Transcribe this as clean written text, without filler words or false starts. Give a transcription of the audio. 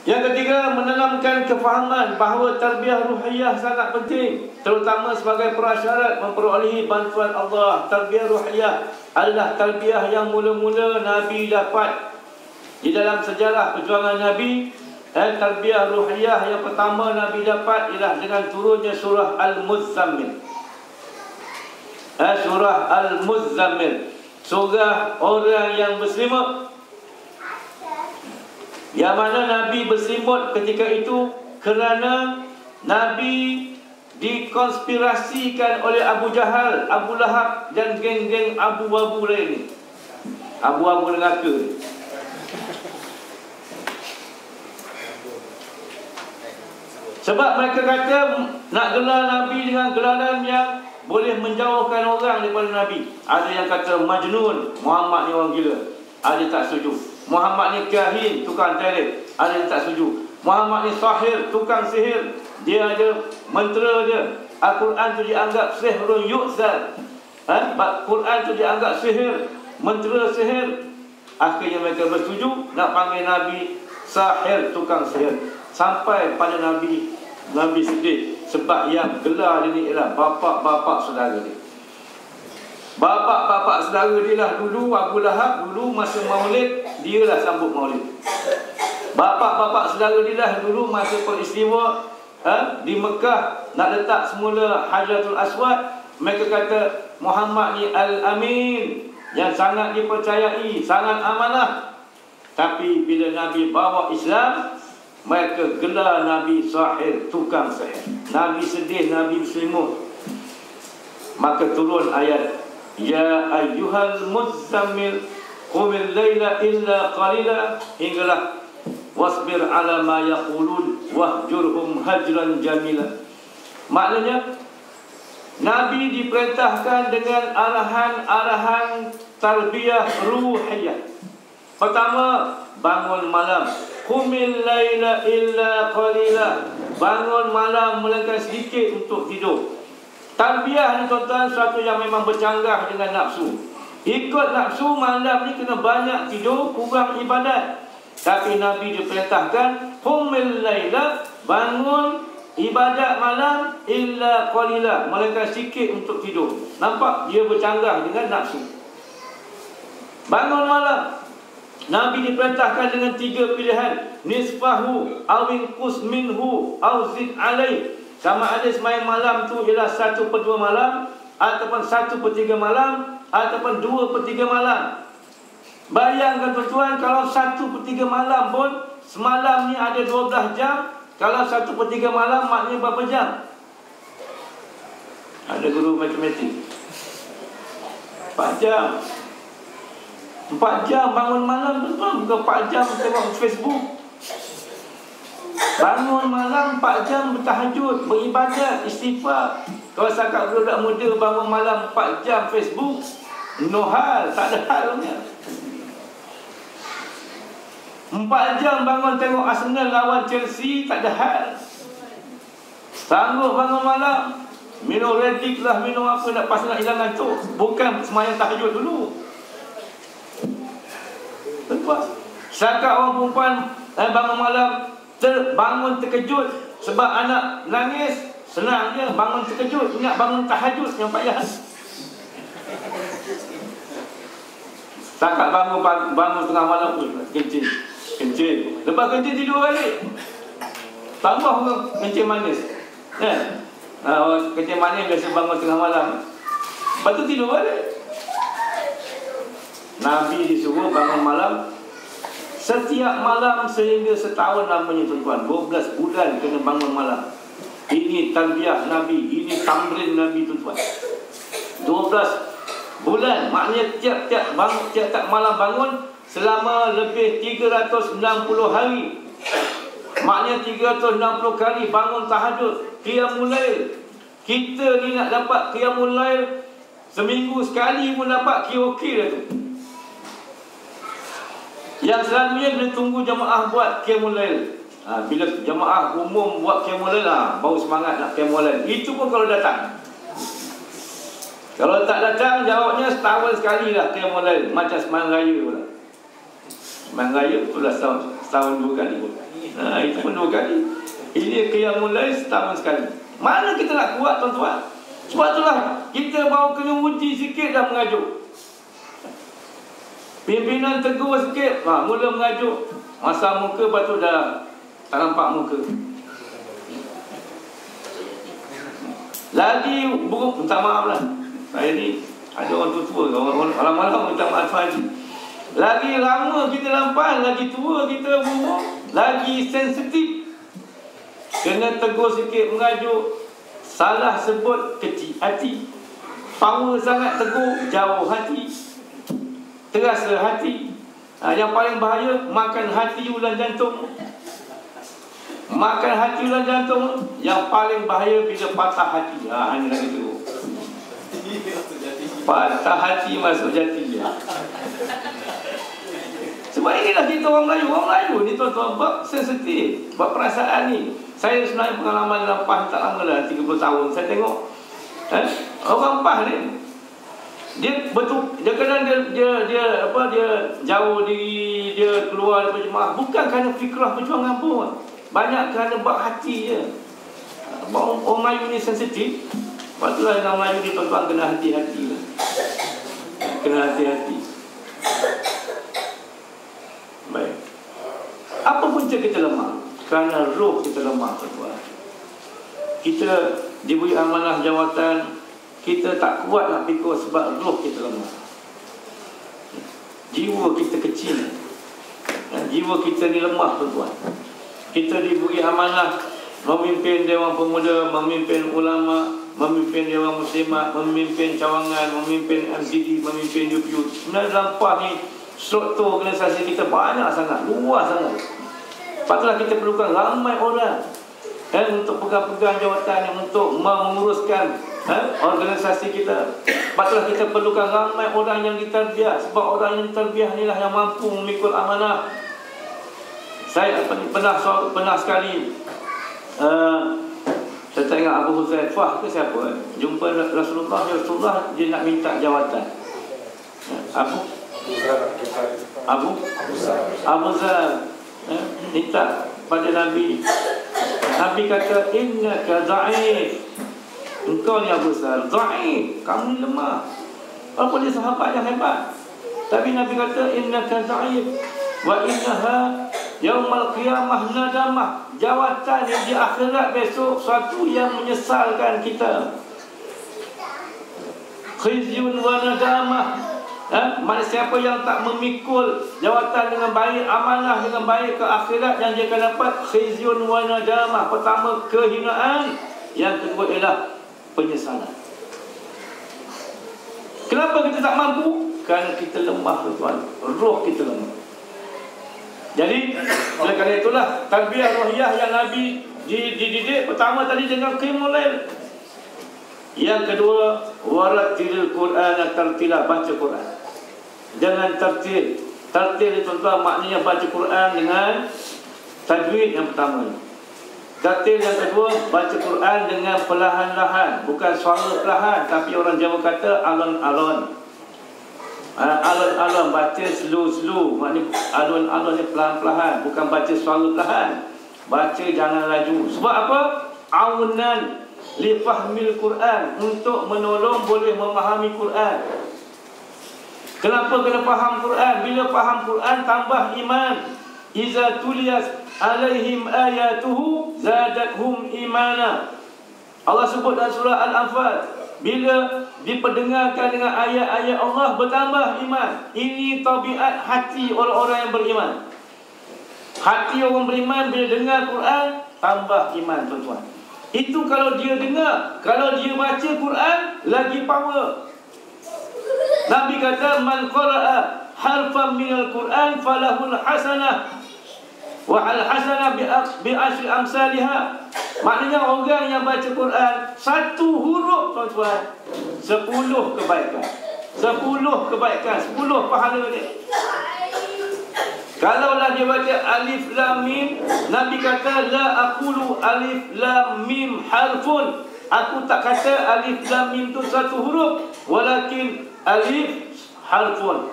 Yang ketiga, menanamkan kefahaman bahawa tarbiyah ruhiyah sangat penting, terutama sebagai prasyarat memperolehi bantuan Allah. Tarbiyah ruhiyah adalah tarbiyah yang mula-mula Nabi dapat di dalam sejarah perjuangan Nabi. Tarbiyah ruhiyah yang pertama Nabi dapat ialah dengan turunnya surah Al-Muzzammil. Surah Al-Muzzammil, surah orang yang berselimut, yang mana Nabi berselimut ketika itu kerana Nabi dikonspirasikan oleh Abu Jahal, Abu Lahab dan geng-geng abu-abu lain. Abu-abu neraka. Sebab mereka kata nak gelar Nabi dengan gelaran yang boleh menjauhkan orang daripada Nabi. Ada yang kata Majnun, Muhammad ni orang gila. Ada tak setuju. Muhammad ni kahin, tukang teret. Ada yang tak setuju. Muhammad ni sahir, tukang sihir. Dia ada mentera dia. Al-Quran tu dianggap sihrun yu'zal. Quran tu dianggap sihir, mentera sihir. Akhirnya mereka bersetuju nak panggil Nabi sahir, tukang sihir. Sampai pada Nabi sedih. Sebab yang gelar dia ni ialah bapak-bapak saudara dia. Bapak-bapak saudara dia lah dulu, Abu Lahab dulu masa maulid, dia lah sambut maulid. Bapak-bapak saudara dia lah dulu masa peristiwa di Mekah nak letak semula Hajratul Aswad. Mereka kata Muhammad ni Al-Amin, yang sangat dipercayai, sangat amanah. Tapi bila Nabi bawa Islam, mereka gelar Nabi sahir, tukang sihir. Nabi sedih, Nabi berselimut. Maka turun ayat, Ya ayyuhal muzzammil qumil layla illa qalila, hinggalah wasbir ala ma yaqulun wahjurhum hajran jamila. Maknanya Nabi diperintahkan dengan arahan-arahan tarbiyah ruhiyah. Pertama, bangun malam. Qumil layla illa qalila, bangun malam melainkan sedikit untuk tidur. Tarbiyah ni tuan-tuan suatu yang memang bercanggah dengan nafsu. Ikut nafsu malam ni kena banyak tidur, kurang ibadat. Tapi Nabi diperintahkan qumil layla, bangun ibadat malam illa qalila, melainkan sikit untuk tidur. Nampak dia bercanggah dengan nafsu. Bangun malam, Nabi diperintahkan dengan 3 pilihan, nisfahu awin qus minhu aw zid alaih. Sama ada semalam malam tu ialah 1/2 malam, ataupun 1/3 malam, ataupun 2/3 malam. Bayangkan tuan-tuan, kalau 1/3 malam pun semalam ni ada 12 jam. Kalau 1/3 malam maknanya berapa jam? Ada guru matematik 4 jam. 4 jam bangun malam tuan-tuan, bukan 4 jam tengok Facebook. Bangun malam 4 jam bertahajud, beribadat, istighfar. Kalau setakat budak muda bangun malam 4 jam Facebook, no hal, tak ada halnya. 4 jam bangun tengok Arsenal lawan Chelsea, tak ada hal. Sanggup bangun malam, minum Redik lah, minum apa nak pas nak hilang ngantuk. Bukan semayang tahajud dulu. Tentu setakat orang perempuan bangun malam bangun terkejut sebab anak nangis, senang je bangun terkejut. Ingat bangun tahajud yang payah. Setakat bangun tengah malam pun kencing. Lepas kencing tidur balik, tambah kencing manis. Kencing manis biasa bangun tengah malam, lepas tu tidur balik. Nabi disuruh bangun malam setiap malam sehingga setahun lamanya tuan-tuan. 12 bulan kena bangun malam. Ini tarbiyah Nabi, ini tamrin Nabi tuan-tuan. 12 bulan, maknanya tiap-tiap malam bangun selama lebih 360 hari. Maknanya 360 kali bangun tahajud, qiyamul lail. Kita ni nak dapat qiyamul lail seminggu sekali pun dapat, okey dah tu. Yang selalunya kena tunggu jemaah buat qiyamul lail. Bila jemaah umum buat qiyamul lail, baru semangat nak qiyamul lail. Itu pun kalau datang. Kalau tak datang, jawabnya setahun sekali lah qiyamul lail. Macam sembahyang raya pula. Sembahyang raya itulah setahun 2 kali pun. Itu pun 2 kali. Ini qiyamul lail setahun sekali. Mana kita nak kuat tuan-tuan? Sebab itulah kita baru kena uji sikit dah mengajuk. Pimpinan tegur sikit, mula mengajuk. Masa muka, lepas tu dah tak nampak muka. Lagi buruk, minta maaf lah. Saya ni ada orang tua-tua, orang malam minta maaf lagi. Lagi lama kita lampas, lagi tua kita buruk, lagi sensitif. Kena tegur sikit, mengajuk. Salah sebut, kecil hati. Power sangat tegur, jauh hati. Terasa hati. Yang paling bahaya, makan hati ulang jantung. Makan hati ulang jantung. Yang paling bahaya bila patah hati. Ini lagi teruk. Patah hati masuk jati. Sebab inilah kita orang Melayu. Orang Melayu ni tuan-tuan bab sensitif, bab perasaan ni. Saya sebenarnya pengalaman dalam PAS tak lama lah, 30 tahun. Saya tengok orang PAS ni, dia betul, dia kadang dia jauh diri, dia keluar daripada jemaah bukan kerana fikrah perjuangan pun. Banyak kerana bab hati je. Orang Melayu ni sensitif. Sebab itulah orang Melayu ni tuan-tuan kena hati-hati lah. Kena hati-hati. Baik. Apa punca kita lemah? Kerana roh kita lemah, tuan-tuan. Kita diberi amanah jawatan, kita tak kuat nak pikul sebab roh kita lemah. Jiwa kita kecil. Jiwa kita ni lemah, tuan-tuan. Kita diberi amanah memimpin Dewan Pemuda, memimpin ulama, memimpin Dewan Muslimat, memimpin cawangan, memimpin MCD, memimpin UPU. Sebenarnya dalam PAS ni struktur organisasi kita banyak sangat, luas sangat. Patutlah kita perlukan ramai orang untuk pegang-pegang jawatan, untuk menguruskan organisasi kita. Patutlah kita perlukan ramai orang yang ditarbiah. Sebab orang yang ditarbiah inilah yang mampu memikul amanah. Saya pernah sekali saya tak ingat Abu Huzaifah ke siapa, jumpa Rasulullah. Rasulullah dia nak minta jawatan. Abu Zar minta pada Nabi. Nabi kata, innaka dha'if. Engkau ni Abu Zar dha'if, kamu ni lemah. Walaupun dia sahabat yang hebat, tapi Nabi kata innaka dha'if wa innaha yaumal qiyamah nadamah. Jawatan yang di akhirat besok suatu yang menyesalkan kita. Khizyun wa nadamah. Mana siapa yang tak memikul jawatan dengan baik, amanah dengan baik ke akhirat, yang dia akan dapat khizyun wa nadamah. Pertama, kehinaan. Yang kedua ialah penyesalan. Kenapa kita tak mampu? Kerana kita lemah, tuan-tuan. Roh kita lemah. Jadi oleh kerana itulah tarbiyah rohiyah yang Nabi dididik pertama tadi dengan qiyamul lail. Yang kedua, warattilil Qur'ana tartila, baca Quran dengan tartil. Tartil itu tuan-tuan maknanya baca Quran dengan tajwid yang pertama. Tartil yang kedua, baca Quran dengan perlahan-lahan, bukan suara perlahan, tapi orang Jawa kata alon-alon. Alon-alon, baca slow-slow. Maknanya alon-alon ni perlahan-perlahan, bukan baca suara perlahan. Baca jangan laju. Sebab apa? Aunan li fahmil Quran, untuk menolong boleh memahami Quran. Kenapa kena faham Quran? Bila faham Quran tambah iman. Iza tuliyat alaihim ayatuhu zadathum imana. Allah sebut dalam surah Al-Anfal, bila diperdengarkan dengan ayat-ayat Allah bertambah iman. Ini tabiat hati orang-orang yang beriman. Hati orang beriman bila dengar Quran tambah iman, tuan-tuan. Itu kalau dia dengar. Kalau dia baca Quran lagi power. Nabi kata, man qara'a harfan minal Quran falahul hasanah wa al hasanah bi asyri amsalihha. Maknanya orang yang baca Quran satu huruf, tuan-tuan, 10 kebaikan. 10 kebaikan, 10 pahala dia. Kalaulah dia baca alif lam mim, Nabi kata la aqulu alif lam mim harfun. Aku tak kata alif lam mim tu satu huruf, walakin alif harfun.